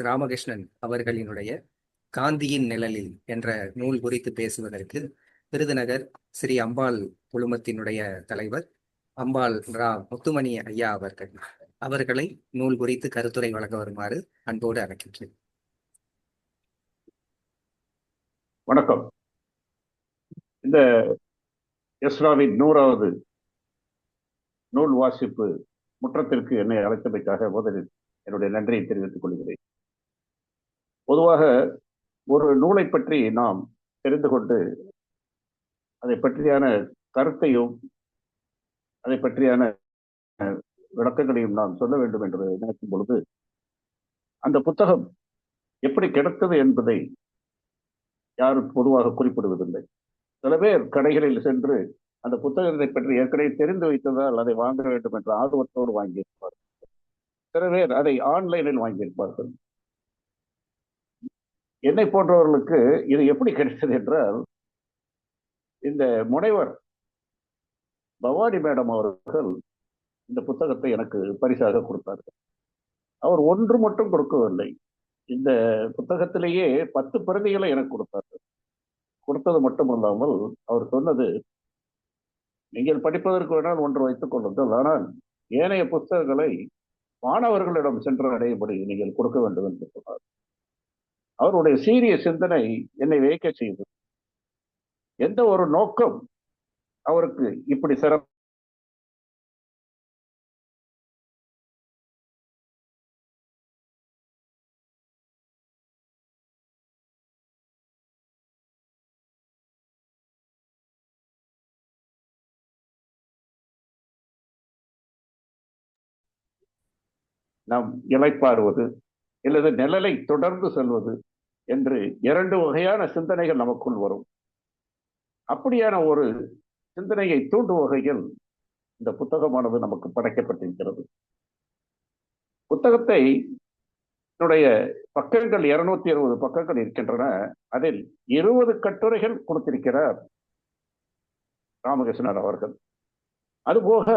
ராமகிருஷ்ணன் அவர்களினுடைய காந்தியின் நிழலில் என்ற நூல் குறித்து பேசுவதற்கு விருதுநகர் ஸ்ரீ அம்பாள் குழுமத்தினுடைய தலைவர் அம்பாள் முத்துமணி ஐயா அவர்களை நூல் குறித்து கருத்துரை வழங்க வருமாறு அன்போடு அழைக்கின்றேன். வணக்கம். இந்த எஸ்ராவின் 100வது நூல் வாசிப்பு முற்றத்திற்கு என்னை அழைத்தமைக்காக முதலில் என்னுடைய நன்றியை தெரிவித்துக் கொள்கிறேன். பொதுவாக ஒரு நூலை பற்றி நாம் தெரிந்து கொண்டு அதை பற்றியான கருத்தையும் அதை பற்றியான விளக்கங்களையும் நாம் சொல்ல வேண்டும் என்று நினைக்கும் பொழுது அந்த புத்தகம் எப்படி கிடைத்தது என்பதை யாரும் பொதுவாக குறிப்பிடுவதில்லை. சில பேர் கடைகளில் சென்று அந்த புத்தகத்தை பற்றி ஏற்கனவே தெரிந்து வைத்ததால் அதை வாங்க வேண்டும் என்ற ஆர்வத்தோடு வாங்கியிருப்பார்கள். சில பேர் அதை ஆன்லைனில் வாங்கியிருப்பார்கள். என்னை போன்றவர்களுக்கு இது எப்படி கிடைத்தது என்றால், இந்த முனைவர் பவானி மேடம் அவர்கள் இந்த புத்தகத்தை எனக்கு பரிசாக கொடுத்தார்கள். அவர் ஒன்று மட்டும் கொடுக்கவில்லை, இந்த புத்தகத்திலேயே 10 பிரதிகளை எனக்கு கொடுத்தார்கள். கொடுத்தது மட்டுமல்லாமல் அவர் சொன்னது, நீங்கள் படிப்பதற்கு வேணால் ஒன்று வைத்துக் கொள்ளுங்கள், ஆனால் ஏனைய புத்தகங்களை மாணவர்களிடம் சென்று அடையும்படி நீங்கள் கொடுக்க வேண்டும் என்று சொன்னார். அவருடைய சீரிய சிந்தனை என்னை வியக்க செய்தது. எந்த ஒரு நோக்கம் அவருக்கு இப்படி சிறப்பு நாம் இளைப்பாறுவது அல்லது நிழலை தொடர்ந்து செல்வது என்று 2 வகையான சிந்தனைகள் நமக்குள் வரும். அப்படியான ஒரு சிந்தனையை தூண்டும் வகையில் இந்த புத்தகமானது நமக்கு படைக்கப்பட்டிருக்கிறது. புத்தகத்தை பக்கங்கள் 260 பக்கங்கள் இருக்கின்றன. அதில் 20 கட்டுரைகள் கொடுத்திருக்கிறார் ராமகிருஷ்ணன் அவர்கள். அதுபோக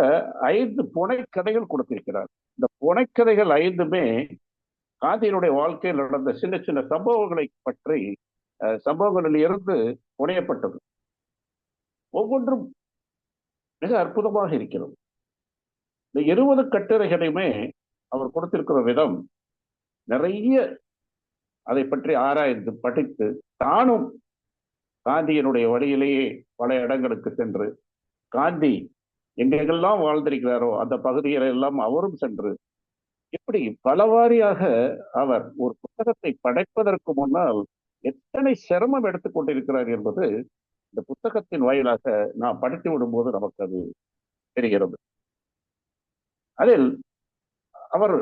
5 புனைக்கதைகள் கொடுத்திருக்கிறார். இந்த புனைக்கதைகள் 5மே காந்தியினுடைய வாழ்க்கையில் நடந்த சின்ன சின்ன சம்பவங்களை பற்றி சம்பவங்களில் இருந்து புனையப்பட்டது. ஒவ்வொன்றும் மிக அற்புதமாக இருக்கிறது. இந்த 20 கட்டுரைகளையுமே அவர் கொடுத்திருக்கிற விதம் நிறைய அதை பற்றி ஆராய்ந்து படித்து, தானும் காந்தியினுடைய வழியிலேயே பல இடங்களுக்கு சென்று, காந்தி எங்கெங்கெல்லாம் வாழ்ந்திருக்கிறாரோ அந்த பகுதிகளெல்லாம் அவரும் சென்று, இப்படி பலவாரியாக அவர் ஒரு புத்தகத்தை படைப்பதற்கு முன்னால் எத்தனை சிரமம் எடுத்துக்கொண்டிருக்கிறார் என்பது இந்த புத்தகத்தின் வாயிலாக நாம் படித்து விடும்போது நமக்கு அது தெரிகிறது. அதில் அவர்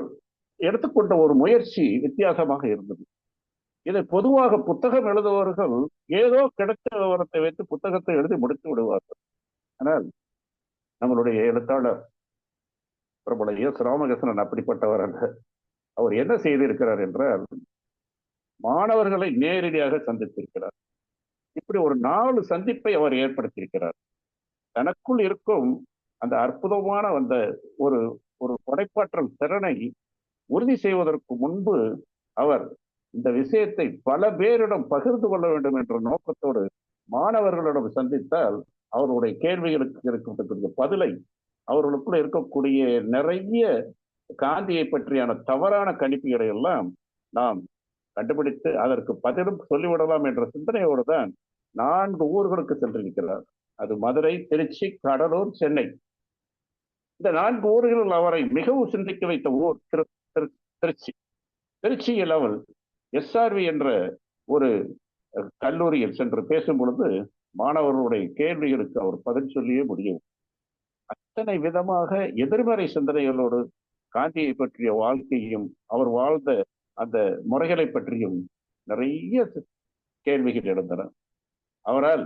எடுத்துக்கொண்ட ஒரு முயற்சி வித்தியாசமாக இருந்தது. இதை பொதுவாக புத்தகம் எழுதுபவர்கள் ஏதோ கிடைத்த விவரத்தை வைத்து புத்தகத்தை எழுதி முடித்து விடுவார்கள். ஆனால் நம்மளுடைய எழுத்தாளர் பிரபல ராமகிருஷ்ணன் அப்படிப்பட்டவர் அல்ல. அவர் என்ன செய்திருக்கிறார் என்றால், மாணவர்களை நேரடியாக சந்தித்திருக்கிறார். இப்படி ஒரு 4 சந்திப்பை அவர் ஏற்படுத்தியிருக்கிறார். தனக்குள் இருக்கும் அந்த அற்புதமான அந்த ஒரு ஒரு படைப்பாற்றல் திறனை உறுதி செய்வதற்கு முன்பு அவர் இந்த விஷயத்தை பல பேரிடம் பகிர்ந்து கொள்ள வேண்டும் என்ற நோக்கத்தோடு மாணவர்களிடம் சந்தித்தால் அவருடைய கேள்விகளுக்கு இருக்கக்கூடிய பதிலை, அவர்களுக்குள்ள இருக்கக்கூடிய நிறைய காந்தியை பற்றியான தவறான கணிப்புகளை எல்லாம் நாம் கண்டுபிடித்து அதற்கு பதிலும் சொல்லிவிடலாம் என்ற சிந்தனையோடு தான் 4 ஊர்களுக்கு சென்றிருக்கிறார். அது மதுரை, திருச்சி, கடலூர், சென்னை. இந்த 4 ஊர்களில் அவரை மிகவும் சிந்திக்க வைத்த ஊர் திருச்சி. திருச்சியில் அவர் SRV என்ற ஒரு கல்லூரியில் சென்று பேசும் பொழுது மாணவர்களுடைய கேள்விகளுக்கு அவர் பதில் சொல்லியே முடியும். அத்தனை விதமாக எதிர்மறை சிந்தனைகளோடு காந்தியை பற்றிய வாழ்க்கையும் அவர் வாழ்ந்த அந்த முறைகளை பற்றியும் நிறைய கேள்விகள் எழுந்தன. அவரால்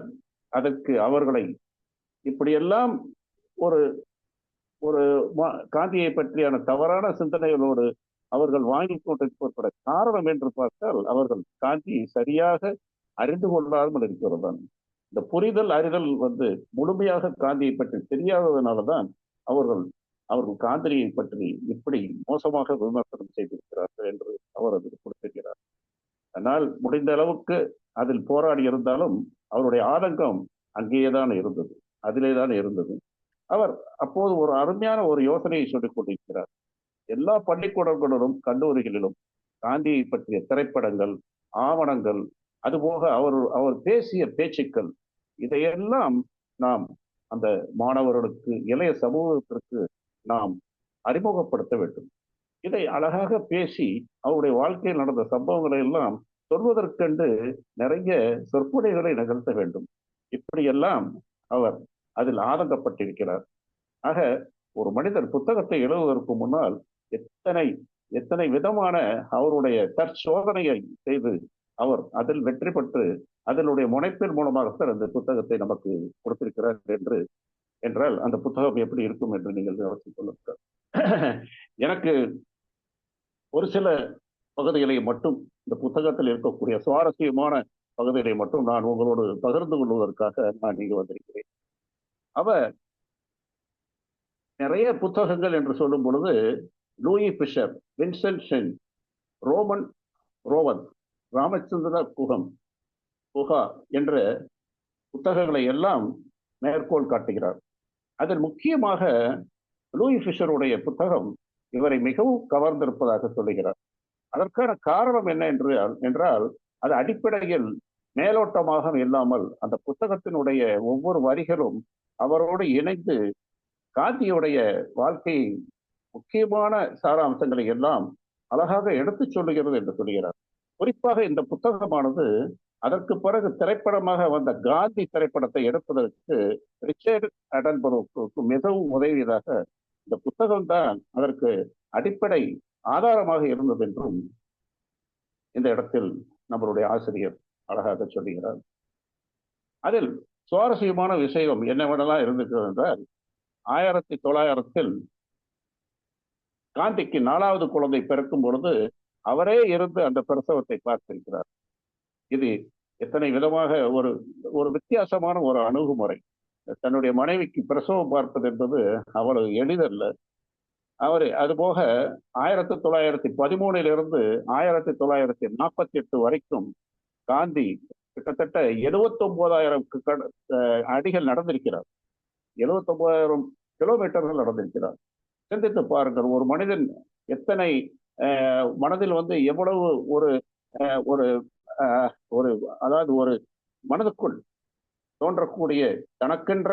அதற்கு அவர்களை இப்படியெல்லாம் ஒரு ஒரு காந்தியை பற்றியான தவறான சிந்தனைகளோடு அவர்கள் வாங்கி கொண்டிருப்பதற்கான காரணம் என்று பார்த்தால், அவர்கள் காந்தியை சரியாக அறிந்து கொள்ளாமல் இருக்கிறது. இந்த புரிதல் அறிதல் முழுமையாக காந்தியை பற்றி தெரியாததுனாலதான் அவர்கள் அவர்கள் காந்தியை பற்றி இப்படி மோசமாக விமர்சனம் செய்திருக்கிறார்கள் என்று அவர் அதில் குறிப்பிடுகிறார். ஆனால் முடிந்த அளவுக்கு அதில் போராடி இருந்தாலும் அவருடைய ஆதங்கம் அங்கேயேதான் இருந்தது, அதிலேதான் இருந்தது. அவர் அப்போது ஒரு அருமையான ஒரு யோசனையை சொல்லிக் கொண்டிருக்கிறார். எல்லா பள்ளிக்கூடங்களிலும் கல்லூரிகளிலும் காந்தியை பற்றிய திரைப்படங்கள், ஆவணங்கள், அதுபோக அவர் பேசிய பேச்சுக்கள், இதையெல்லாம் நாம் அந்த மாணவர்களுக்கு, இளைய சமூகத்திற்கு நாம் அறிமுகப்படுத்த வேண்டும். இதை அழகாக பேசி அவருடைய வாழ்க்கையில் நடந்த சம்பவங்களை எல்லாம் சொல்வதற்கென்று நிறைய சொற்பொழிகளை நிகழ்த்த வேண்டும். இப்படியெல்லாம் அவர் அதில் ஆதங்கப்பட்டிருக்கிறார். ஆக ஒரு மனிதர் புத்தகத்தை எழுதுவதற்கு முன்னால் எத்தனை எத்தனை விதமான அவருடைய தற்சோதனையை செய்து அவர் அதில் வெற்றி பெற்று அதனுடைய முனைப்பின் மூலமாகத்தான் அந்த புத்தகத்தை நமக்கு கொடுத்திருக்கிறார் என்றால் அந்த புத்தகம் எப்படி இருக்கும் என்று நீங்கள் யோசித்துக் கொள்ளுங்கள். எனக்கு ஒரு சில பகுதிகளை மட்டும், இந்த புத்தகத்தில் இருக்கக்கூடிய சுவாரஸ்யமான பகுதிகளை மட்டும் நான் உங்களோடு பகிர்ந்து கொள்வதற்காக நான் இங்கு வந்திருக்கிறேன். அவர் நிறைய புத்தகங்கள் என்று சொல்லும் பொழுது லூயி பிஷர், வின்சென்ட் சென், ரோவன், ராமச்சந்திர குஹா என்ற புத்தகங்களை எல்லாம் மேற்கோள் காட்டுகிறார். அதில் முக்கியமாக லூயி பிஷருடைய புத்தகம் இவரை மிகவும் கவர்ந்திருப்பதாக சொல்லுகிறார். அதற்கான காரணம் என்ன என்றால் அது அடிப்படையில் மேலோட்டமாக இல்லாமல் அந்த புத்தகத்தினுடைய ஒவ்வொரு வரிகளும் அவரோடு இணைந்து காந்தியுடைய வாழ்க்கை முக்கியமான சாராம்சங்களை எல்லாம் அழகாக எடுத்துச் சொல்லுகிறது என்று சொல்கிறார். குறிப்பாக இந்த புத்தகமானது அதற்கு பிறகு திரைப்படமாக வந்த காந்தி திரைப்படத்தை எடுப்பதற்கு ரிச்சர்ட் அட்டன்பரோவுக்கு மிகவும் உதவியதாக இந்த புத்தகம்தான் அதற்கு அடிப்படை ஆதாரமாக இருந்தது என்றும் இந்த இடத்தில் நம்மளுடைய ஆசிரியர் அழகாக சொல்லுகிறார். அதில் சுவாரஸ்யமான விஷயம் என்னவெல்லாம் இருந்திருக்கிறது என்றால், 1900 காந்திக்கு 4வது குழந்தை பிறக்கும் பொழுது அவரே இருந்து அந்த பிரசவத்தை பார்த்திருக்கிறார். இது எத்தனை விதமாக ஒரு வித்தியாசமான ஒரு அணுகுமுறை. தன்னுடைய மனைவிக்கு பிரசவம் பார்ப்பது என்பது அவ்வளவு எளிதல்ல. அதுபோக 1913 1948 வரைக்கும் காந்தி கிட்டத்தட்ட 79,000 அடிகள் நடந்திருக்கிறார், 79,000 கிலோமீட்டர்கள் நடந்திருக்கிறார். சிந்தித்து பாருங்கள், ஒரு மனிதன் எத்தனை மனதில் எவ்வளவு ஒரு ஒரு ஒரு அதாவது ஒரு மனதுக்குள் தோன்றக்கூடிய தனக்கென்ற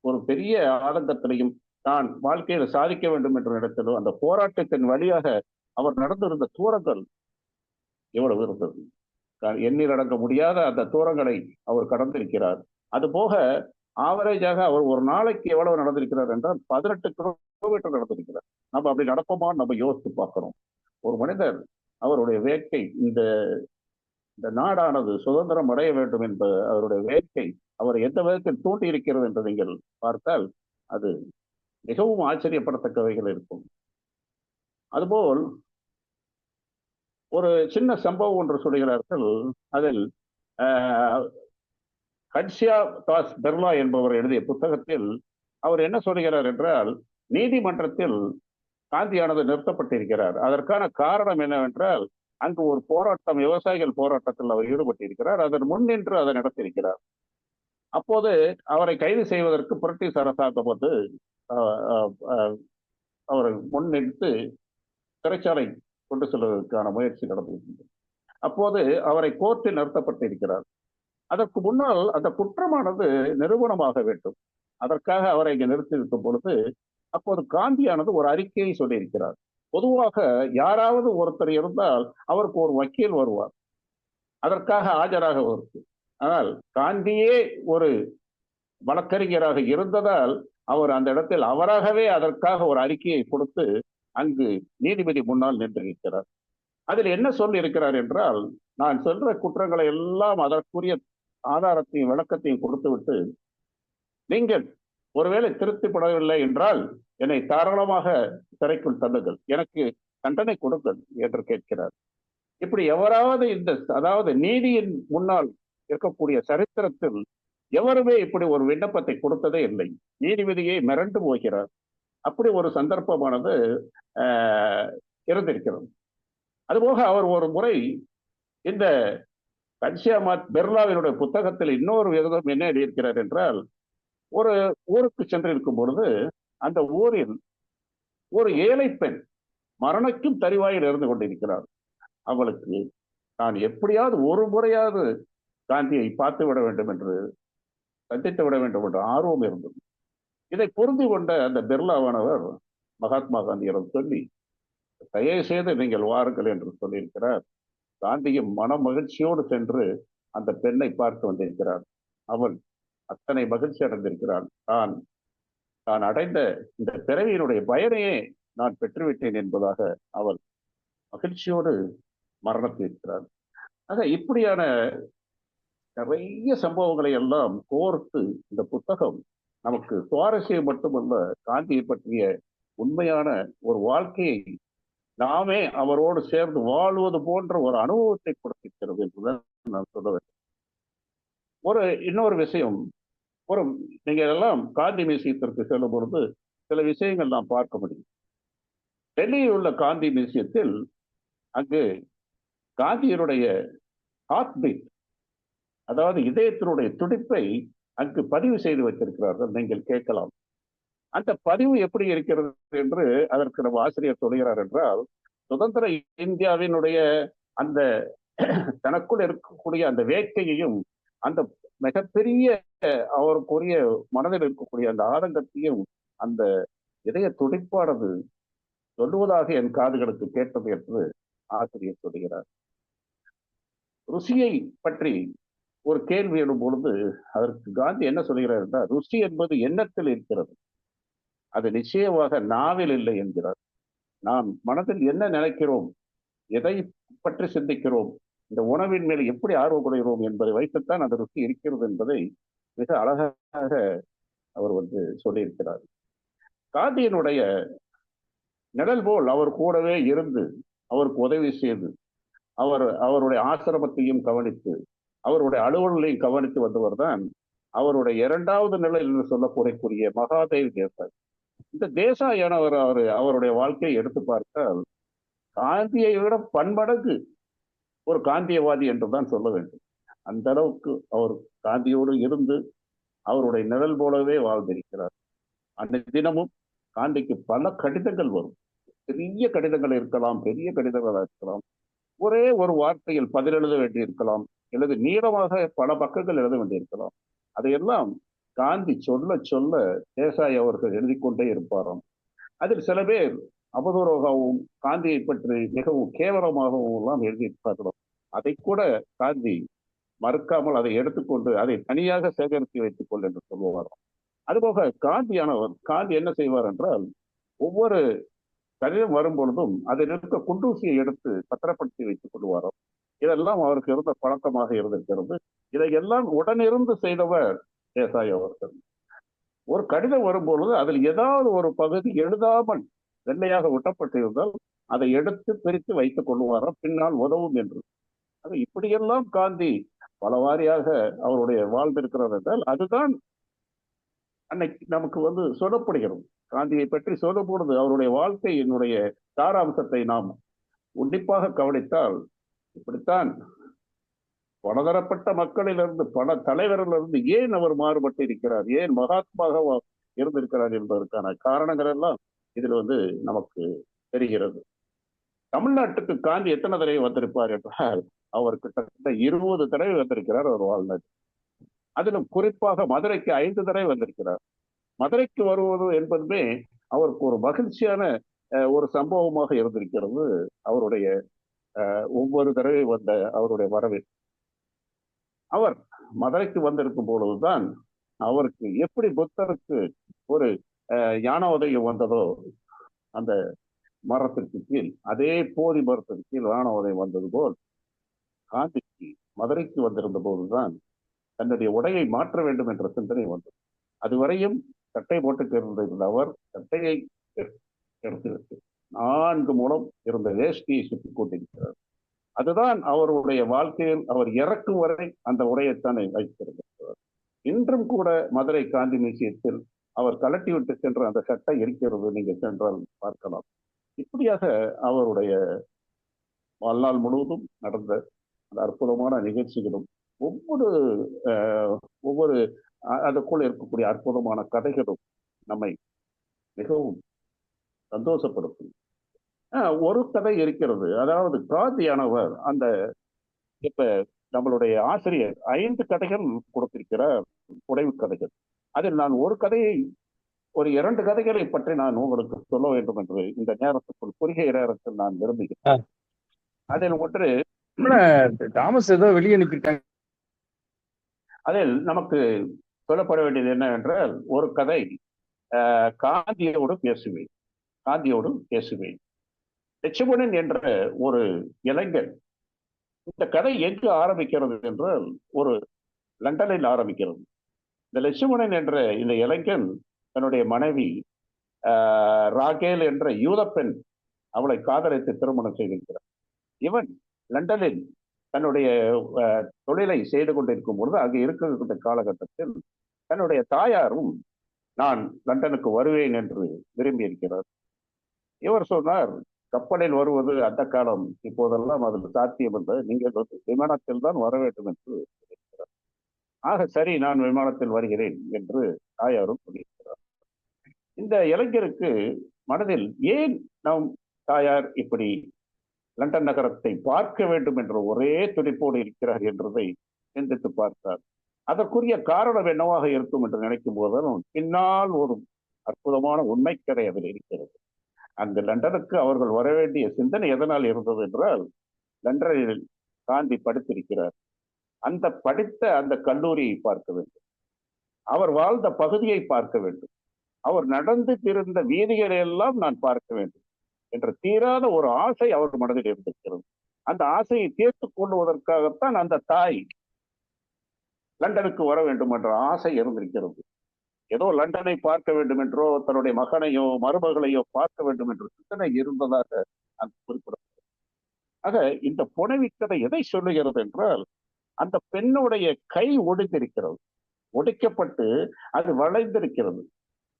ஒரு பெரிய ஆதங்கத்திலையும் தான் வாழ்க்கையில் சாதிக்க வேண்டும் என்ற இடத்திலும் அந்த போராட்டத்தின் வழியாக அவர் நடந்திருந்த தூரங்கள் எவ்வளவு இருந்தது. எண்ணில் அடங்க முடியாத அந்த தூரங்களை அவர் கடந்திருக்கிறார். அதுபோக ஆவரேஜாக அவர் ஒரு நாளைக்கு எவ்வளவு நடந்திருக்கிறார் என்றால் 18 கிலோமீட்டர் நடந்திருக்கிறார். நம்ம அப்படி நடப்போமான்னு நம்ம யோசித்து பார்க்கிறோம். ஒரு மனிதர் அவருடைய வேட்கை, இந்த நாடானது சுதந்திரம் அடைய வேண்டும் என்ற அவருடைய வேட்கை அவர் எந்த விதத்தில் தூண்டி இருக்கிறது என்று நீங்கள் பார்த்தால் அது மிகவும் ஆச்சரியப்படத்தக்கவைகள் இருக்கும். அதுபோல் ஒரு சின்ன சம்பவம் ஒன்று சொல்கிறார்கள். அதில் ஹன்சியா தாஸ் பிர்லா என்பவர் எழுதிய புத்தகத்தில் அவர் என்ன சொல்கிறார் என்றால், நீதிமன்றத்தில் காந்தியானது நிறுத்தப்பட்டிருக்கிறார். அதற்கான காரணம் என்னவென்றால், அங்கு ஒரு போராட்டம், விவசாயிகள் போராட்டத்தில் அவர் ஈடுபட்டிருக்கிறார். அதன் முன் நின்று அதை நடத்தியிருக்கிறார். அப்போது அவரை கைது செய்வதற்கு பிரிட்டிஷ் அரசாங்கம் அவரை முன்னிட்டு சிறைச்சாலை கொண்டு செல்வதற்கான முயற்சி நடந்திருக்கின்றது. அப்போது அவரை கோர்ட்டில் நிறுத்தப்பட்டிருக்கிறார். அதற்கு முன்னால் அந்த குற்றமானது நிரூபணமாக வேண்டும். அதற்காக அவரை இங்கே நிறுத்தியிருக்கும் பொழுது அப்போது காந்தியானது ஒரு அறிக்கையை சொல்லியிருக்கிறார். பொதுவாக யாராவது ஒருத்தர் இருந்தால் அவருக்கு ஒரு வக்கீல் வருவார், அதற்காக ஆஜராக வருது. ஆனால் காந்தியே ஒரு வழக்கறிஞராக இருந்ததால் அவர் அந்த இடத்தில் அவராகவே அதற்காக ஒரு அறிக்கையை கொடுத்து அங்கு நீதிபதி முன்னால் நின்றிருக்கிறார். அதில் என்ன சொல்லி இருக்கிறார் என்றால், நான் சொல்ற குற்றங்களை எல்லாம் அதற்குரிய ஆதாரத்தையும் விளக்கத்தையும் கொடுத்து விட்டு, நீங்கள் ஒருவேளை திருப்திப்படவில்லை என்றால் என்னை தாராளமாக சிறைக்குள் தள்ளுங்கள், எனக்கு தண்டனை கொடுங்கள் என்று கேட்கிறார். இப்படி எவராவது அதாவது நீதியின் முன்னால் இருக்கக்கூடிய சரித்திரத்தில் எவருமே இப்படி ஒரு விண்ணப்பத்தை கொடுத்ததே இல்லை. நீதிபதியை மிரண்டு போகிறார். அப்படி ஒரு சந்தர்ப்பமானது இருந்திருக்கிறது. அதுபோக அவர் ஒரு முறை இந்த கன்சியாமாத் பெர்லாவினுடைய புத்தகத்தில் இன்னொரு விதம் என்ன எழுதியிருக்கிறார் என்றால், ஒரு ஊருக்கு சென்றிருக்கும் பொழுது அந்த ஊரில் ஒரு ஏழை பெண் மரணிக்கும் தருவாயில் இருந்து கொண்டிருக்கிறார். அவளுக்கு நான் எப்படியாவது ஒரு முறையாவது காந்தியை பார்த்து விட வேண்டும் என்று, சந்தித்து விட வேண்டும் என்ற ஆர்வம் இருந்தது. இதை புரிந்து கொண்ட அந்த பிர்லாவானவர் மகாத்மா காந்தியிடம் சொல்லி, தயவு செய்து நீங்கள் வாருங்கள் என்று சொல்லியிருக்கிறார். காந்தியும் மன மகிழ்ச்சியோடு சென்று அந்த பெண்ணை பார்த்து வந்திருக்கிறார். அவள் அத்தனை மகிழ்ச்சி அடைந்திருக்கிறாள். தான் தான் அடைந்த இந்த பிறவியினுடைய பயனையே நான் பெற்றுவிட்டேன் என்பதாக அவள் மகிழ்ச்சியோடு மரணத்திருக்கிறார். ஆக இப்படியான நிறைய சம்பவங்களை எல்லாம் கோர்த்து இந்த புத்தகம் நமக்கு சுவாரஸ்யம் மட்டுமல்ல, காந்தியை பற்றிய உண்மையான ஒரு வாழ்க்கையை நாமே அவரோடு சேர்ந்து வாழ்வது போன்ற ஒரு அனுபவத்தை கொடுத்திருக்கிறது என்றுதான் நான் சொல்ல வேண்டும். இன்னொரு விஷயம், நீங்க எல்லாம் காந்தி மியூசியத்திற்கு செல்லும் பொழுது சில விஷயங்கள் நாம் பார்க்க முடியும். டெல்லியில் உள்ள காந்தி மியூசியத்தில் அங்கு காந்தியினுடைய ஹார்ட் பீட், அதாவது இதயத்தினுடைய துடிப்பை அங்கு பதிவு செய்து வைத்திருக்கிறார்கள். நீங்கள் கேட்கலாம், அந்த பதிவு எப்படி இருக்கிறது என்று அதற்கு நம்ம ஆசிரியர் சொல்கிறார் என்றால், சுதந்திர இந்தியாவினுடைய அந்த தனக்குள் இருக்கக்கூடிய அந்த வேட்கையையும் அந்த மிகப்பெரிய அவருக்குரிய மனதில் இருக்கக்கூடிய அந்த ஆதங்கத்தையும் அந்த இதய துடிப்பானது சொல்லுவதாக என் காதுகளுக்கு கேட்டது என்று ஆசிரியர் சொல்கிறார். ருசியை பற்றி ஒரு கேள்வி எழும் பொழுது அதற்கு காந்தி என்ன சொல்கிறார் என்றால், ருசி என்பது எண்ணத்தில் இருக்கிறது, அது நிச்சயமாக நாவில் இல்லை என்கிறார். நாம் மனதில் என்ன நினைக்கிறோம், எதை பற்றி சிந்திக்கிறோம், இந்த உணவின் மேல் எப்படி ஆர்வம் கொள்கிறோம் என்பதை வைத்துத்தான் அந்த ருசி இருக்கிறது என்பதை மிக அழகாக அவர் சொல்லியிருக்கிறார். காந்தியினுடைய நிழல் போல் அவர் கூடவே இருந்து அவருக்கு உதவி செய்து அவருடைய ஆசிரமத்தையும் கவனித்து அவருடைய அலுவலர்களையும் கவனித்து வந்தவர் தான் அவருடைய இரண்டாவது நிலை என்று சொல்லக்கூடிய மகாதேவ் தேசாய். இந்த தேசாயானவர் அவருடைய வாழ்க்கையை எடுத்து பார்த்தால் காந்தியை விட பன்மடங்கு ஒரு காந்தியவாதி என்றுதான் சொல்ல வேண்டும். அந்த அளவுக்கு அவர் காந்தியோடு இருந்து அவருடைய நிழல் போலவே வாழ்ந்திருக்கிறார். அந்த தினமும் காந்திக்கு பல கடிதங்கள் வரும். பெரிய கடிதங்கள் இருக்கலாம், பெரிய கடிதங்கள் இருக்கலாம், ஒரே ஒரு வார்த்தையில் பதில் எழுத வேண்டியிருக்கலாம், அல்லது நீளமாக பல பக்கங்கள் எழுத வேண்டியிருக்கலாம். அதையெல்லாம் காந்தி சொல்ல சொல்ல தேசாய் அவர்கள் எழுதி கொண்டே இருப்பாராம். அதில் சில பேர் அவதூறாகவும் காந்தியை பற்றி மிகவும் கேவலமாகவும் எல்லாம் எழுதியிருப்பார்களாம். அதை கூட காந்தி மறுக்காமல் அதை எடுத்துக்கொண்டு அதை தனியாக சேகரித்து வைத்துக் கொள் என்று சொல்லுவாராம். அதுபோக காந்தி என்ன செய்வார் என்றால், ஒவ்வொரு கடிதம் வரும் பொழுதும் அதில் இருக்க குண்டூசியை எடுத்து பத்திரப்படுத்தி வைத்துக் கொள்வாராம். இதெல்லாம் அவருக்கு இருந்த பழக்கமாக இருந்திருக்கிறது. இதையெல்லாம் உடனிருந்து செய்தவர் தேசாய் அவர்கள். ஒரு கடிதம் வரும்பொழுது அதில் ஏதாவது ஒரு பகுதி எழுதாமல் வெள்ளையாக ஒட்டப்பட்டிருந்தால் அதை எடுத்து பிரித்து வைத்துக் கொள்வாராம், பின்னால் உதவும் என்று. அது இப்படியெல்லாம் காந்தி பல வாரியாக அவருடைய வாழ்ந்திருக்கிறார் என்றால் அதுதான் அன்னைக்கு நமக்கு சொல்லப்படுகிறது. காந்தியை பற்றி சொல்லும் பொழுது அவருடைய வாழ்க்கையினுடைய சாராம்சத்தை நாம் உன்னிப்பாக கவனித்தால் இப்படித்தான் பலதரப்பட்ட மக்களிலிருந்து பல தலைவர்களிலிருந்து ஏன் அவர் மாறுபட்டு இருக்கிறார், ஏன் மகாத்மாக இருந்திருக்கிறார் என்பதற்கான காரணங்கள் எல்லாம் இதில் நமக்கு தெரிகிறது. தமிழ்நாட்டுக்கு காந்தி எத்தனை தடவை வந்திருப்பார் என்றால் அவர் கிட்டத்தட்ட 20 தடவை வந்திருக்கிறார் அவர் வாழ்நாள். அதிலும் குறிப்பாக மதுரைக்கு 5 தடவை வந்திருக்கிறார். மதுரைக்கு வருவது என்பதுமே அவருக்கு ஒரு மகிழ்ச்சியான ஒரு சம்பவமாக இருந்திருக்கிறது. அவருடைய ஒவ்வொரு தடவை வந்த அவருடைய வரவில் அவர் மதுரைக்கு வந்திருக்கும் பொழுதுதான் அவருக்கு எப்படி புத்தருக்கு ஒரு ஞான உதயம் வந்ததோ அந்த மரத்திற்கு கீழ், அதே போதி மரத்திற்கு கீழ் ஞான உதயம் வந்தது போல் காந்திக்கு மதுரைக்கு வந்திருந்த போதுதான் தன்னுடைய உடையை மாற்ற வேண்டும் என்ற சிந்தனை வந்தது. அதுவரையும் சட்டை போட்டுக்கு இருந்த அவர் சட்டையை எடுத்துவிட்டு 4 முழம் இருந்த வேஷ்டியை சுற்றிக் கொண்டிருக்கிறார். அதுதான் அவருடைய வாழ்க்கையில் அவர் இறக்கும் வரை அந்த உடையைத்தான் வைத்திருக்கிறார். இன்றும் கூட மதுரை காந்தி மியூசியத்தில் அவர் கலட்டி விட்டு சென்ற அந்த சட்டை இருக்கிறது, நீங்க சென்றால் பார்க்கலாம். இப்படியாக அவருடைய வாழ்நாள் முழுவதும் நடந்த அந்த அற்புதமான நிகழ்ச்சிகளும் ஒவ்வொரு ஒவ்வொரு அதுக்குள் இருக்கக்கூடிய அற்புதமான கதைகளும் நம்மை மிகவும் சந்தோஷப்படுத்தும். ஒரு கதை இருக்கிறது. அதாவது காந்தியானவர் அந்த இப்ப நம்மளுடைய ஆசிரியர் 5 கதைகள் கொடுத்திருக்கிறார், புனைவு கதைகள். அதில் நான் ஒரு 2 கதைகளை பற்றி நான் உங்களுக்கு சொல்ல வேண்டும் என்று இந்த நேரத்துக்குள் குறுகிய நேரத்தில் நான் விரும்புகிறேன். அதில் ஒன்று தாமஸ் ஏதோ வெளியே அனுப்பியிருக்காங்க. அதில் நமக்கு சொல்லப்பட வேண்டியது என்னவென்றால், ஒரு கதை காந்தியோடு பேசுவேன். லட்சுமணன் என்ற ஒரு இளைஞன். இந்த கதை எங்கு ஆரம்பிக்கிறது என்றால் ஒரு லண்டனில் ஆரம்பிக்கிறது. இந்த லட்சுமணன் என்ற இந்த இளைஞன் தன்னுடைய மனைவி ராகேல் என்ற யூத பெண் அவளை காதலித்து திருமணம் செய்திருக்கிறார். இவன் லண்டனில் தன்னுடைய தொழிலை செய்து கொண்டிருக்கும் பொழுது அங்கு இருக்கிற காலகட்டத்தில் தன்னுடைய தாயாரும் நான் லண்டனுக்கு வருவேன் என்று விரும்பி இருக்கிறார். இவர் சொன்னார், கப்பலில் வருவது அந்த காலம், இப்போதெல்லாம் அதில் சாத்தியம் இல்லை, நீங்கள் விமானத்தில் தான் வர வேண்டும் என்று சொல்லியிருக்கிறார். ஆக சரி, நான் விமானத்தில் வருகிறேன் என்று தாயாரும் சொல்லியிருக்கிறார். இந்த இளைஞருக்கு மனதில் ஏன் நம் தாயார் இப்படி லண்டன் நகரத்தை பார்க்க வேண்டும் என்ற ஒரே துடிப்போடு இருக்கிறார் என்றதை சிந்தித்து பார்த்தார். அதற்குரிய காரணம் என்னவாக இருக்கும் என்று நினைக்கும் போதும் பின்னால் ஒரு அற்புதமான உண்மைக்கதை அதில் இருக்கிறது. அந்த லண்டனுக்கு அவர்கள் வர வேண்டிய சிந்தனை எதனால் இருந்தது என்றால், லண்டனில் காந்தி படித்திருக்கிறார். படித்த அந்த கல்லூரியை பார்க்க வேண்டும், அவர் வாழ்ந்த பகுதியை பார்க்க வேண்டும், அவர் நடந்து திரிந்த வீதிகளை எல்லாம் நான் பார்க்க வேண்டும் என்ற தீராத ஒரு ஆசை அவர் மனதில் இருந்திருக்கிறது. அந்த ஆசையை தீர்த்துக் கொள்வதற்காகத்தான் அந்த தாய் லண்டனுக்கு வர வேண்டும் என்ற ஆசை இருந்திருக்கிறது. ஏதோ லண்டனை பார்க்க வேண்டும் என்றோ தன்னுடைய மகனையோ மருமகளையோ பார்க்க வேண்டும் என்ற சிந்தனை இருந்ததாக அந்த குறிப்பிடப்பட்டது. ஆக இந்த புனைவிக்கதை எதை சொல்லுகிறது என்றால், அந்த பெண்ணுடைய கை ஒடிந்திருக்கிறது, ஒடிக்கப்பட்டு அது வளைந்திருக்கிறது.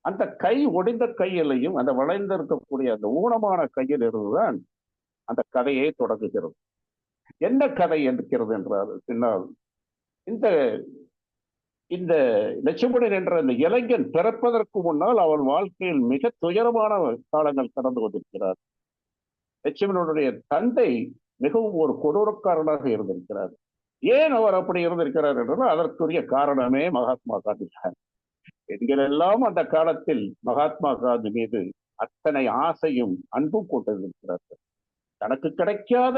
அந்த கை ஒடிந்த கையிலையும் அந்த வளைந்திருக்கக்கூடிய அந்த ஊனமான கையில் இருந்துதான் அந்த கதையை தொடங்குகிறது. என்ன கதை இருக்கிறது என்றால், பின்னால் இந்த இந்த லட்சுமணன் என்ற அந்த இளைஞன் பிறப்பதற்கு முன்னால் அவன் வாழ்க்கையில் மிக துயரமான காலங்கள் கடந்து கொண்டிருக்கிறார். லட்சுமணனுடைய தந்தை மிகவும் ஒரு கொடூரக்காரனாக இருந்திருக்கிறார். ஏன் அவர் அப்படி இருந்திருக்கிறார் என்றால் அதற்குரிய காரணமே மகாத்மா காந்தி தான். பெண்கள் எல்லாம் அந்த காலத்தில் மகாத்மா காந்தி மீது அத்தனை ஆசையும் அன்பும் கொண்டிருக்கிறார்கள். தனக்கு கிடைக்காத,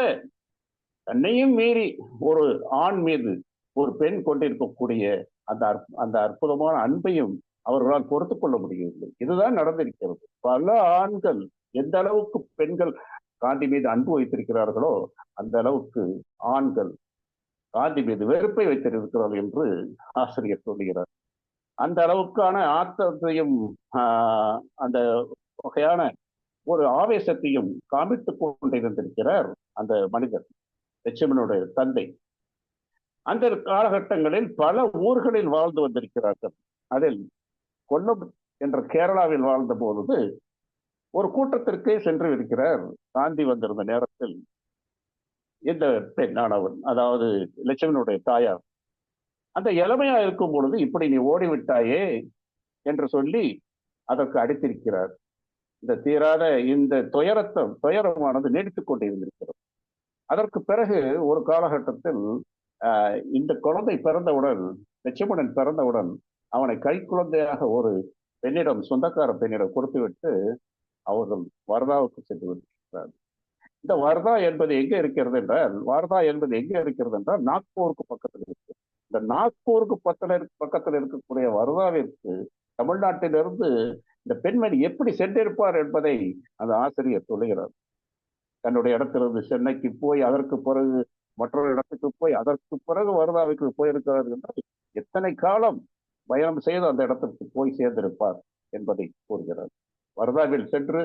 தன்னையும் மீறி ஒரு ஆண் மீது ஒரு பெண் கொண்டிருக்கக்கூடிய அந்த அற்புதமான அன்பையும் அவர்களால் பொறுத்து கொள்ள முடியவில்லை. இதுதான் நடந்திருக்கிறது. பல ஆண்கள் எந்த அளவுக்கு பெண்கள் காந்தி மீது அன்பு வைத்திருக்கிறார்களோ அந்த அளவுக்கு ஆண்கள் காந்தி மீது வெறுப்பை வைத்திருக்கிறார்கள் என்று ஆசிரியர் சொல்லுகிறார். அந்த அளவுக்கான ஆத்தத்தையும் அந்த வகையான ஒரு ஆவேசத்தையும் காமித்துக் கொண்டிருந்திருக்கிறார் அந்த மனிதர், லட்சுமணனுடைய தந்தை. அந்த காலகட்டங்களில் பல ஊர்களில் வாழ்ந்து வந்திருக்கிறார்கள். அதில் கொல்லம் என்ற கேரளாவில் வாழ்ந்த பொழுது ஒரு கூட்டத்திற்கே சென்று இருக்கிறார். காந்தி வந்திருந்த நேரத்தில் இந்த பெண்ணானவன், அதாவது லட்சுமணனுடைய தாயார், அந்த இளமையா இருக்கும் பொழுது இப்படி நீ ஓடிவிட்டாயே என்று சொல்லி அதற்கு அடித்திருக்கிறார். இந்த தீராத இந்த துயரமானது நீடித்துக் கொண்டிருந்திருக்கிறது. அதற்கு பிறகு ஒரு காலகட்டத்தில் இந்த குழந்தை பிறந்தவுடன், லட்சுமணன் பிறந்தவுடன் அவனை கை குழந்தையாக ஒரு பெண்ணிடம், சொந்தக்கார பெண்ணிடம் கொடுத்துவிட்டு அவர்கள் வர்தாவுக்கு சென்று விட்டிருக்கிறார். இந்த வர்தா என்பது எங்கே இருக்கிறது என்றால் நாக்பூருக்கு பக்கத்தில் இருக்கு. இந்த நாக்பூருக்கு பக்கத்தில் இருக்கக்கூடிய வர்தாவிற்கு தமிழ்நாட்டிலிருந்து இந்த பெண்மணி எப்படி சென்றிருப்பார் என்பதை அந்த ஆசிரியர் சொல்லுகிறார். தன்னுடைய இடத்திலிருந்து சென்னைக்கு போய் அதற்கு பிறகு மற்றொரு இடத்துக்கு போய் அதற்கு பிறகு வர்தாவுக்கு போயிருக்கிறார் என்றால் எத்தனை காலம் பயணம் செய்து அந்த இடத்திற்கு போய் சேர்ந்திருப்பார் என்பதை கூறுகிறார். வர்தாவில் சென்று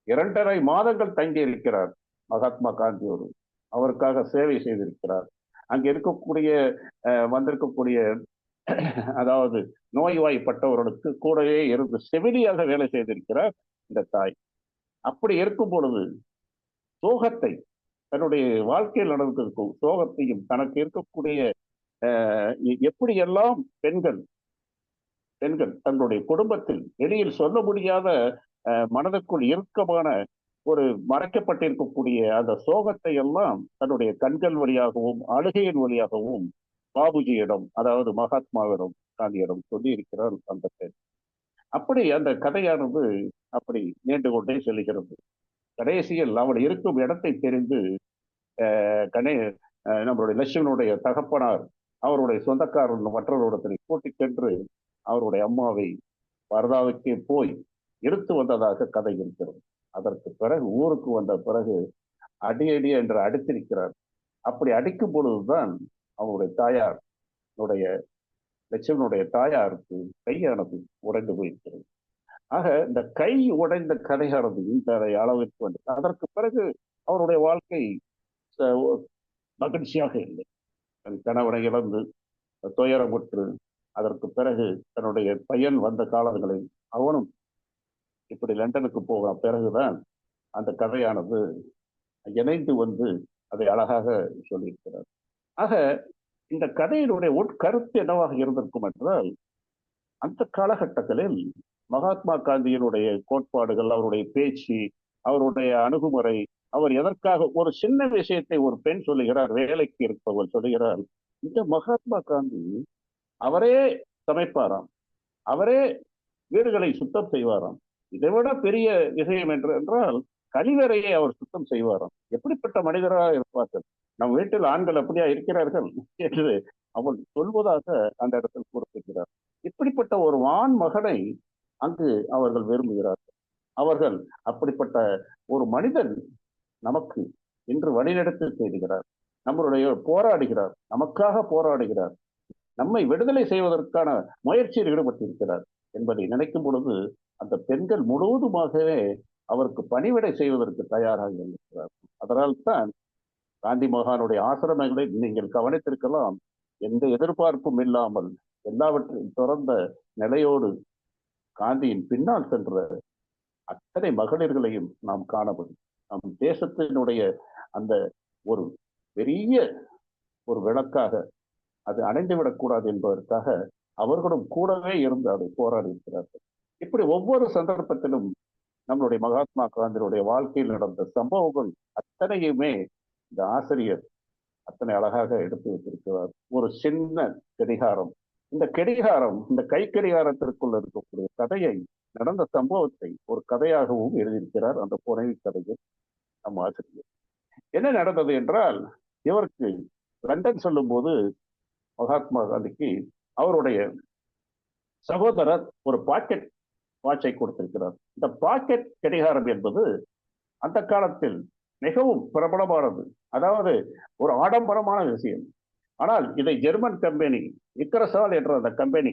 2.5 மாதங்கள் தங்கி இருக்கிறார் மகாத்மா காந்தியோடு. அவருக்காக சேவை செய்திருக்கிறார். அங்கே வந்திருக்கக்கூடிய அதாவது நோய்வாய்ப்பட்டவர்களுக்கு கூடவே இருந்து செவிலியாக வேலை செய்திருக்கிறார் இந்த தாய். அப்படி இருக்கும் பொழுது சோகத்தை, தன்னுடைய வாழ்க்கையில் நடந்திருக்கும் சோகத்தையும், தனக்கு இருக்கக்கூடிய எப்படியெல்லாம் பெண்கள் பெண்கள் தங்களுடைய குடும்பத்தில் வெளியில் சொல்ல முடியாத மனதுக்குள் இறுக்கமான ஒரு மறைக்கப்பட்டிருக்கக்கூடிய அந்த சோகத்தை எல்லாம் தன்னுடைய கண்கள் வழியாகவும் அழுகையின் வழியாகவும் பாபுஜியிடம், அதாவது மகாத்மாவிடம், காந்தியிடம் சொல்லி இருக்கிறார் அந்த பெண். அப்படி அந்த கதையானது அப்படி நீண்டு கொண்டே செல்கிறது. கடைசியில் அவள் இருக்கும் இடத்தை தெரிந்து கணே நம்மளுடைய லட்சுமணனுடைய தகப்பனார் அவருடைய சொந்தக்காரர் மற்றவரிடத்தை கூட்டிச் சென்று அவருடைய அம்மாவை வரதாவுக்கே போய் எடுத்து வந்ததாக கதை இருக்கிறது. அதற்கு பிறகு ஊருக்கு வந்த பிறகு அடி என்று அடித்திருக்கிறார். அப்படி அடிக்கும் பொழுதுதான் அவருடைய தாயார், லட்சுமணனுடைய தாயாருக்கு கையானது உடைந்து போயிருக்கிறது. ஆக இந்த கை உடைந்த கதையானது இந்த அளவிற்கு வந்து அதற்கு பிறகு அவருடைய வாழ்க்கை மகிழ்ச்சியாக இல்லை. தன் கணவனை இழந்து துயரமுற்று அதற்கு பிறகு தன்னுடைய பையன் வந்த காலங்களில் அவனும் இப்படி லண்டனுக்கு போன பிறகுதான் அந்த கதையானது இணைந்து வந்து அதை அழகாக சொல்லியிருக்கிறார். ஆக இந்த கதையினுடைய உட்கருத்து என்னவாக இருந்திருக்கும் என்றால், அந்த காலகட்டங்களில் மகாத்மா காந்தியினுடைய கோட்பாடுகள், அவருடைய பேச்சு, அவருடைய அணுகுமுறை, அவர் எதற்காக ஒரு சின்ன விஷயத்தை ஒரு பெண் சொல்லுகிறார், வேலைக்கு இருப்பவர் சொல்லுகிறார், இந்த மகாத்மா காந்தி அவரே சமைப்பாராம், அவரே வீடுகளை சுத்தம் செய்வாராம், இதைவிட பெரிய விஷயம் என்றால் கழிவறையை அவர் சுத்தம் செய்வாராம். எப்படிப்பட்ட மனிதராக இருப்பார்கள், நம் வீட்டில் ஆண்கள் அப்படியா இருக்கிறார்கள் என்று அவள் சொல்வதாக அந்த இடத்தில் குறிப்பிடுகிறார். இப்படிப்பட்ட ஒரு ஆண் மகனை அங்கு அவர்கள் விரும்புகிறார்கள். அவர்கள் அப்படிப்பட்ட ஒரு மனிதன் நமக்கு இன்று வழிநடத்தி செய்கிறார், நம்மளுடைய போராடுகிறார், நமக்காக போராடுகிறார், நம்மை விடுதலை செய்வதற்கான முயற்சியில் ஈடுபட்டிருக்கிறார் என்பதை நினைக்கும் பொழுது அந்த பெண்கள் முழுவதுமாகவே அவருக்கு பணிவிடை செய்வதற்கு தயாராக இருக்கிறார். அதனால் தான் காந்தி மகானுடைய ஆசிரமங்களை நீங்கள் கவனித்திருக்கலாம், எந்த எதிர்பார்ப்பும் இல்லாமல் எல்லாவற்றையும் துறந்த நிலையோடு காந்தியின் பின்னால் சென்ற அத்தனை மகளிர்களையும் நாம் காண முடியும். நம் தேசத்தினுடைய அந்த ஒரு பெரிய ஒரு விளக்காக அது அணைந்துவிடக்கூடாது என்பதற்காக அவர்களும் கூடவே இருந்து அதை போராடி இருக்கிறார்கள். இப்படி ஒவ்வொரு சந்தர்ப்பத்திலும் நம்மளுடைய மகாத்மா காந்தியினுடைய வாழ்க்கையில் நடந்த சம்பவங்கள் அத்தனையுமே இந்த ஆசிரியர் அத்தனை அழகாக எடுத்து வைத்திருக்கிறார். ஒரு சின்ன கடிகாரம், இந்த கடிகாரம், இந்த கை கடிகாரத்திற்குள் இருக்கக்கூடிய கதையை, நடந்த சம்பவத்தை ஒரு கதையாகவும் எழுதியிருக்கிறார் அந்த புனைவு கதையில் நம் ஆசிரியர். என்ன நடந்தது என்றால், இவருக்கு லண்டன் சொல்லும் போது மகாத்மா காந்திக்கு அவருடைய சகோதரர் ஒரு பாக்கெட் வாட்சை கொடுத்திருக்கிறார். இந்த பாக்கெட் கடிகாரம் என்பது அந்த காலத்தில் மிகவும் பிரபலமானது, அதாவது ஒரு ஆடம்பரமான விஷயம். ஆனால் இதை ஜெர்மன் கம்பெனி இக்கரசால் என்ற அந்த கம்பெனி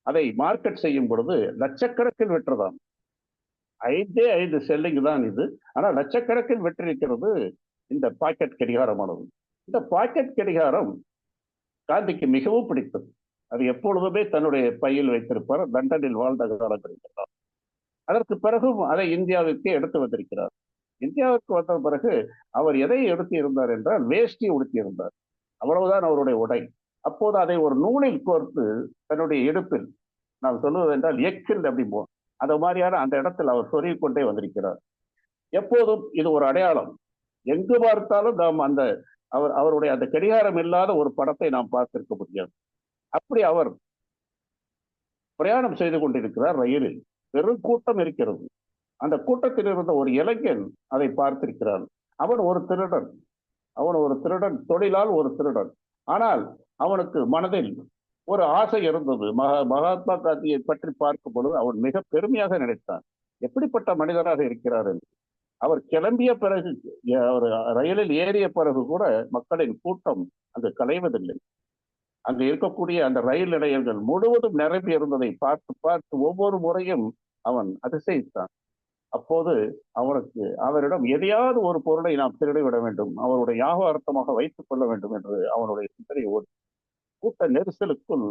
அதை மார்க்கெட் செய்யும் பொழுது லட்சக்கணக்கில் வெற்றதான். 5 செல்லிங் தான் இது, ஆனால் லட்சக்கணக்கில் வெற்றிருக்கிறது இந்த பாக்கெட் கடிகாரமானது. இந்த பாக்கெட் கடிகாரம் காந்திக்கு மிகவும் பிடித்தது. அது எப்பொழுதுமே தன்னுடைய பையில் வைத்திருப்பார், லண்டனில் வாழ்ந்த காலங்களில். அதற்கு பிறகும் அதை இந்தியாவிற்கு எடுத்து வந்திருக்கிறார். இந்தியாவிற்கு வந்த பிறகு அவர் எதை எடுத்து இருந்தார் என்றால் வேஷ்டி உடுத்தியிருந்தார், அவ்வளவுதான் அவருடைய உடை. அப்போது அதை ஒரு நூலில் கோர்த்து தன்னுடைய இடுப்பில், நாம் சொல்லுவது என்றால் எக்கில் அப்படிம்போம், அந்த மாதிரியான அந்த இடத்தில் அவர் சொருகிக் கொண்டே வந்திருக்கிறார். எப்போதும் இது ஒரு அடையாளம், எங்கு பார்த்தாலும் நாம் அந்த அவருடைய அந்த கடிகாரம் இல்லாத ஒரு படத்தை நாம் பார்த்திருக்க முடியாது. அப்படி அவர் பிரயாணம் செய்து கொண்டிருக்கிறார் ரயிலில். பெரும் கூட்டம் இருக்கிறது. அந்த கூட்டத்தில் இருந்த ஒரு இளைஞன் அதை பார்த்திருக்கிறான். அவன் ஒரு திருடன், தொழிலால் ஒரு திருடன். ஆனால் அவனுக்கு மனதில் ஒரு ஆசை இருந்தது. மகாத்மா காந்தியை பற்றி பார்க்கும் பொழுது அவன் மிக பெருமையாக நினைத்தான், எப்படிப்பட்ட மனிதராக இருக்கிறார் என்று. அவர் கிளம்பிய பிறகு, அவர் ரயிலில் ஏறிய பிறகு கூட மக்களின் கூட்டம் அங்கு கலைவதில்லை. அங்கு இருக்கக்கூடிய அந்த ரயில் நிலையங்கள் முழுவதும் நிரம்பி இருந்ததை பார்த்து பார்த்து ஒவ்வொரு முறையும் அவன் அதிசயித்தான். அப்போது அவனுக்கு அவரிடம் எதையாவது ஒரு பொருளை நாம் திருடிவிட வேண்டும், அவருடைய ஞாபகார்த்தமாக வைத்துக் கொள்ள வேண்டும் என்று அவனுடைய சிந்தனை ஓடி. கூட்ட நெரிசலுக்குள்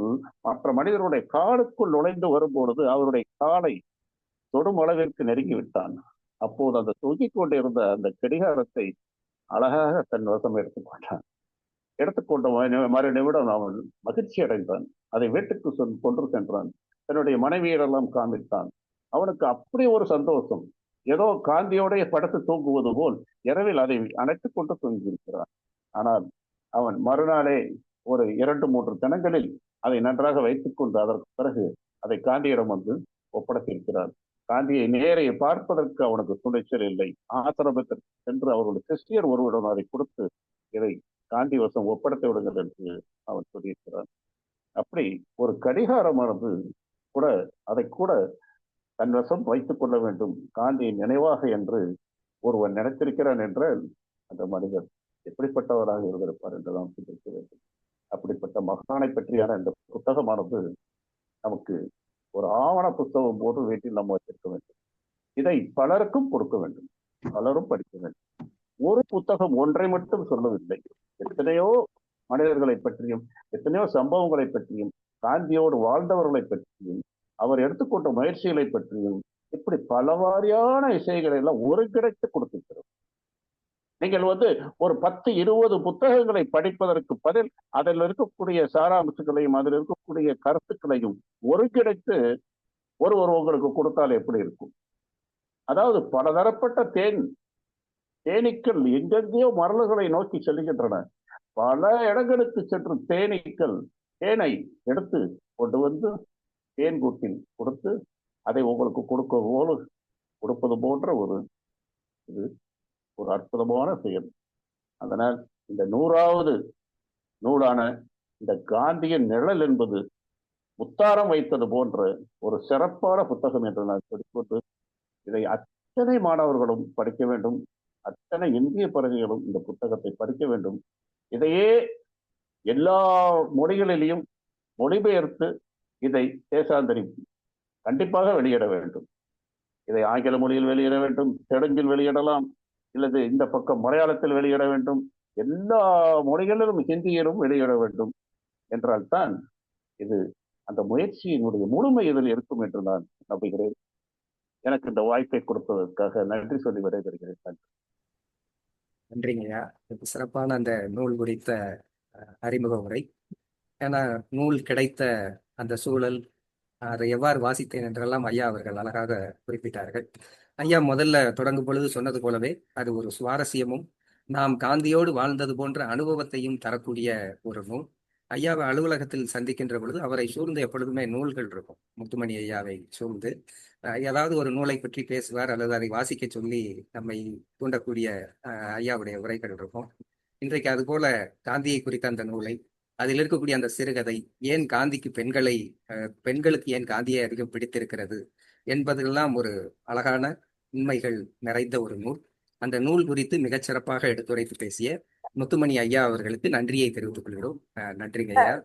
மற்ற மனிதருடைய காலுக்குள் நுழைந்து வரும்பொழுது அவருடைய காலை தொடும் அளவிற்கு நெருங்கி விட்டான். அப்போது அந்த தொங்கிக் கொண்டிருந்த அந்த கடிகாரத்தை அழகாக தன் வசம் எடுத்துக்கொண்டான். எடுத்துக்கொண்ட மறு நிமிடம் அவன் மகிழ்ச்சி அடைந்தான். அதை வீட்டுக்கு கொண்டு சென்றான். தன்னுடைய மனைவியரெல்லாம் காண்பித்தான். அவனுக்கு அப்படி ஒரு சந்தோஷம். ஏதோ காந்தியோடைய படுத்து தூங்குவது போல் இரவில் அதை அணைத்துக் கொண்டு தூங்கியிருக்கிறான். ஆனால் அவன் மறுநாளே ஒரு 2-3 தினங்களில் அதை நன்றாக வைத்துக் கொண்டு அதற்கு பிறகு அதை காந்தியிடம் வந்து ஒப்படைத்திருக்கிறான். காந்தியை நேரே பார்ப்பதற்கு அவனுக்கு துணிச்சல் இல்லை. ஆசிரமத்திற்கு சென்று அவருடைய கிறிஸ்டியர் ஒருவருடன் அதை கொடுத்து இதை காந்தி வசம் ஒப்படைத்து விடுங்கள் என்று அவன் சொல்லியிருக்கிறான். அப்படி ஒரு கடிகாரமானது கூட அதை கூட தன் வசம் வைத்துக் கொள்ள வேண்டும் காந்தியின் நினைவாக என்று ஒருவன் நினைத்திருக்கிறான் என்றால் அந்த மனிதர் எப்படிப்பட்டவராக இருந்திருப்பார் என்றுதான் சிந்திக்க வேண்டும். அப்படிப்பட்ட மகானை பற்றியான இந்த புத்தகமானது நமக்கு ஒரு ஆவண புத்தகம் போது வீட்டில் நம்ம வச்சிருக்க வேண்டும். இதை பலருக்கும் கொடுக்க வேண்டும், பலரும் படிக்க வேண்டும். ஒரு புத்தகம் ஒன்றை மட்டும் சொல்லவில்லை. எத்தனையோ மனிதர்களை பற்றியும் எத்தனையோ சம்பவங்களை பற்றியும் காந்தியோடு வாழ்ந்தவர்களை பற்றியும் அவர் எடுத்துக்கொண்ட முயற்சிகளை பற்றியும் இப்படி பலவாரியான விஷயங்களை எல்லாம் ஒருங்கிணைத்து கொடுத்திருக்கிறோம். நீங்கள் ஒரு 10-20 புத்தகங்களை படிப்பதற்கு பதில் அதில் இருக்கக்கூடிய சாராம்சங்களையும் அதில் இருக்கக்கூடிய கருத்துக்களையும் ஒருங்கிணைத்து ஒருவர் உங்களுக்கு கொடுத்தால் எப்படி இருக்கும்? அதாவது பலதரப்பட்ட தேனீக்கள் எங்கெங்கேயோ மரல்களை நோக்கி செல்கின்றன. பல இடங்களுக்கு சென்று தேனை எடுத்து கொண்டு வந்து தேன் கூட்டில் கொடுத்து அதை உங்களுக்கு கொடுப்பது போன்ற இது ஒரு அற்புதமான செயல். அதனால் இந்த 100வது நூலான இந்த காந்தியின் நிழல் என்பது முத்தாரம் வைத்தது போன்ற ஒரு சிறப்பான புத்தகம் என்று நான் சொல்லிக்கொண்டு இதை அத்தனை மாணவர்களும் படிக்க வேண்டும், அத்தனை இந்திய பிரஜைகளும் இந்த புத்தகத்தை படிக்க வேண்டும். இதையே எல்லா மொழிகளிலேயும் மொழிபெயர்த்து இதை தேசாந்தரி கண்டிப்பாக வெளியிட வேண்டும். இதை ஆங்கில மொழியில் வெளியிட வேண்டும், தெலுங்கில் வெளியிடலாம், இல்லது இந்த பக்கம் மலையாளத்தில் வெளியிட வேண்டும், எல்லா மொழிகளிலும் ஹிந்தியிலும் வெளியிட வேண்டும். என்றால் தான் இது அந்த முயற்சியினுடைய முழுமை இதில் இருக்கும் என்று நான் நம்புகிறேன். எனக்கு இந்த வாய்ப்பை கொடுப்பதற்காக நன்றி சொல்லி விடைபெறுகிறேன். நன்றிங்கய்யா. சிறப்பான அந்த நூல் குறித்த அறிமுக உரை. ஏன்னா நூல் கிடைத்த அந்த சூழல், அதை எவ்வாறு வாசித்தேன் என்றெல்லாம் ஐயா அவர்கள் அழகாக குறிப்பிட்டார்கள். ஐயா முதல்ல தொடங்கும் பொழுது சொன்னது போலவே அது ஒரு சுவாரஸ்யமும் நாம் காந்தியோடு வாழ்ந்தது போன்ற அனுபவத்தையும் தரக்கூடிய ஒரு நூல். ஐயாவை அலுவலகத்தில் சந்திக்கின்ற பொழுது அவரை சூழ்ந்து எப்பொழுதுமே நூல்கள் இருக்கும். முத்துமணி ஐயாவை சூழ்ந்து ஏதாவது ஒரு நூலை பற்றி பேசுவார் அல்லது அதை வாசிக்க சொல்லி நம்மை தூண்டக்கூடிய ஐயாவுடைய உரைகள் இருக்கும். இன்றைக்கு அது போல காந்தியை குறித்த அந்த நூலை, அதில் இருக்கக்கூடிய அந்த சிறுகதை, ஏன் காந்திக்கு பெண்களுக்கு ஏன் காந்தியை அதிகம் பிடித்திருக்கிறது என்பதெல்லாம் ஒரு அழகான உண்மைகள் நிறைந்த ஒரு நூல். அந்த நூல் குறித்து மிகச்சிறப்பாக எடுத்துரைத்து பேசிய முத்துமணி ஐயா அவர்களுக்கு நன்றியை தெரிவித்துக் கொள்கிறோம். நன்றிங்க ஐயா.